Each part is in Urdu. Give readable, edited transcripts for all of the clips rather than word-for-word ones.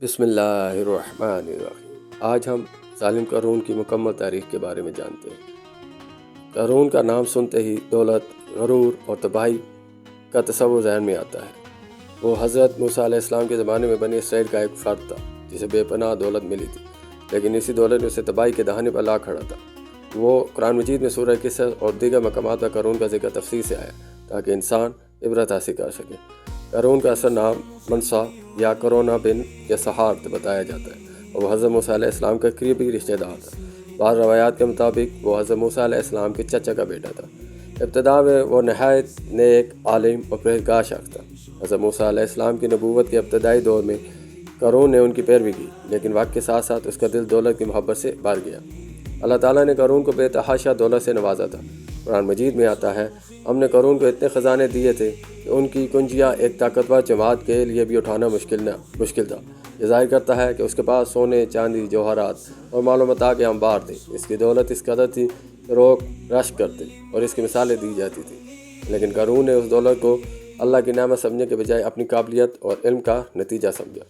بسم اللہ الرحمن الرحیم۔ آج ہم ظالم قارون کی مکمل تاریخ کے بارے میں جانتے ہیں۔ قارون کا نام سنتے ہی دولت، غرور اور تباہی کا تصور ذہن میں آتا ہے۔ وہ حضرت موسیٰ علیہ السلام کے زمانے میں بنی اسرائیل کا ایک فرد تھا جسے بے پناہ دولت ملی تھی، لیکن اسی دولت نے اسے تباہی کے دہانے پر لا کھڑا تھا۔ وہ قرآن مجید میں سورہ قصص اور دیگر مقامات پر قارون کا ذکر تفصیل سے آیا تاکہ انسان عبرت حاصل کر سکے۔ قارون کا اصل نام منصا یا کرونا بن یسحار بتایا جاتا ہے اور وہ حضرت موسیٰ علیہ السلام کا قریبی رشتہ دار تھا۔ بعض روایات کے مطابق وہ حضرت موسیٰ علیہ السلام کے چچا کا بیٹا تھا۔ ابتدا میں وہ نہایت نیک، عالم اور پرہیزگار شخص تھا۔ حضرت موسیٰ علیہ السلام کی نبوت کے ابتدائی دور میں قارون نے ان کی پیروی کی، لیکن وقت کے ساتھ ساتھ اس کا دل دولت کی محبت سے بھر گیا۔ اللہ تعالیٰ نے قارون کو بے تحاشا دولت سے نوازا تھا۔ قرآن مجید میں آتا ہے، ہم نے قارون کو اتنے خزانے دیے تھے کہ ان کی کنجیاں ایک طاقتور جماعت کے لیے بھی اٹھانا مشکل تھا۔ یہ ظاہر کرتا ہے کہ اس کے پاس سونے، چاندی، جوہرات اور مال و متاع کے انبار تھے۔ اس کی دولت اس قدر تھی کہ لوگ رشک کرتے اور اس کی مثالیں دی جاتی تھیں، لیکن قارون نے اس دولت کو اللہ کی نعمت سمجھنے کے بجائے اپنی قابلیت اور علم کا نتیجہ سمجھا۔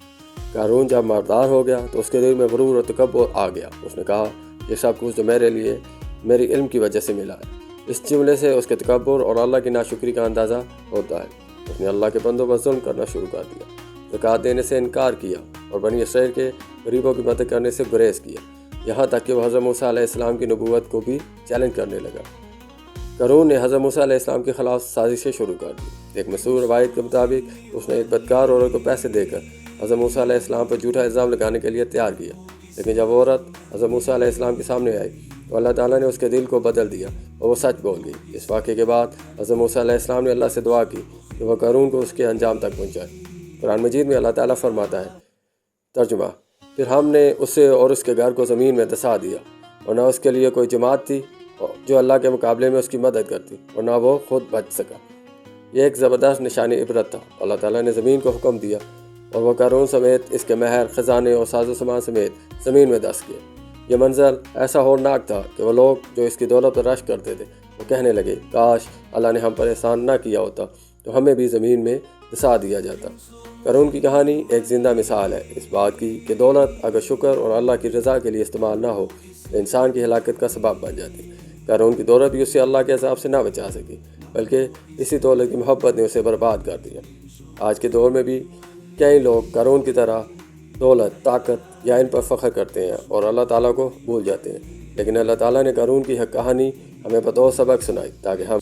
قارون جب مالدار ہو گیا تو اس کے دل میں غرور اور تکبر آ گیا۔ اس نے کہا، یہ سب کچھ جو میرے لیے میری علم کی وجہ سے ملا ہے۔ اس جملے سے اس کے تکبر اور اللہ کی ناشکری کا اندازہ ہوتا ہے۔ اس نے اللہ کے بندوں پر ظلم کرنا شروع کر دیا، زکوٰۃ دینے سے انکار کیا اور بنی اسرائیل کے غریبوں کی مدد کرنے سے گریز کیا، یہاں تک کہ وہ حضرت موسیٰ علیہ السلام کی نبوت کو بھی چیلنج کرنے لگا۔ قارون نے حضرت موسیٰ علیہ السلام کے خلاف سازشیں شروع کر دی۔ ایک مشہور روایت کے مطابق اس نے ایک بدکار عورت کو پیسے دے کر حضرت موسیٰ علیہ السلام پر جھوٹا الزام لگانے کے لیے تیار کیا، لیکن جب عورت حضرت موسیٰ علیہ السلام کے سامنے آئی تو اللہ تعالیٰ نے اس کے دل کو بدل دیا اور وہ سچ بول گئی۔ اس واقعے کے بعد حضرت موسیٰ علیہ السلام نے اللہ سے دعا کی کہ وہ قارون کو اس کے انجام تک پہنچائے۔ قرآن مجید میں اللہ تعالیٰ فرماتا ہے، ترجمہ، پھر ہم نے اسے اور اس کے گھر کو زمین میں دھسا دیا اور نہ اس کے لیے کوئی جماعت تھی جو اللہ کے مقابلے میں اس کی مدد کرتی اور نہ وہ خود بچ سکا۔ یہ ایک زبردست نشانی عبرت تھا۔ اللہ تعالیٰ نے زمین کو حکم دیا اور وہ قارون سمیت اس کے مہر، خزانے اور ساز و سامان سمیت زمین میں دھس گئے۔ یہ منظر ایسا ہولناک تھا کہ وہ لوگ جو اس کی دولت پر رشک کرتے تھے وہ کہنے لگے، کاش اللہ نے ہم پر احسان نہ کیا ہوتا تو ہمیں بھی زمین میں دھسا دیا جاتا۔ قارون کی کہانی ایک زندہ مثال ہے اس بات کی کہ دولت اگر شکر اور اللہ کی رضا کے لیے استعمال نہ ہو تو انسان کی ہلاکت کا سبب بن جاتی۔ قارون کی دولت بھی اسے اللہ کے عذاب سے نہ بچا سکی، بلکہ اسی دولت کی محبت نے اسے برباد کر دیا۔ آج کے دور میں بھی کئی لوگ قارون کی طرح دولت، طاقت یا ان پر فخر کرتے ہیں اور اللہ تعالیٰ کو بھول جاتے ہیں، لیکن اللہ تعالیٰ نے قارون کی کہانی ہمیں بطور سبق سنائی تاکہ ہم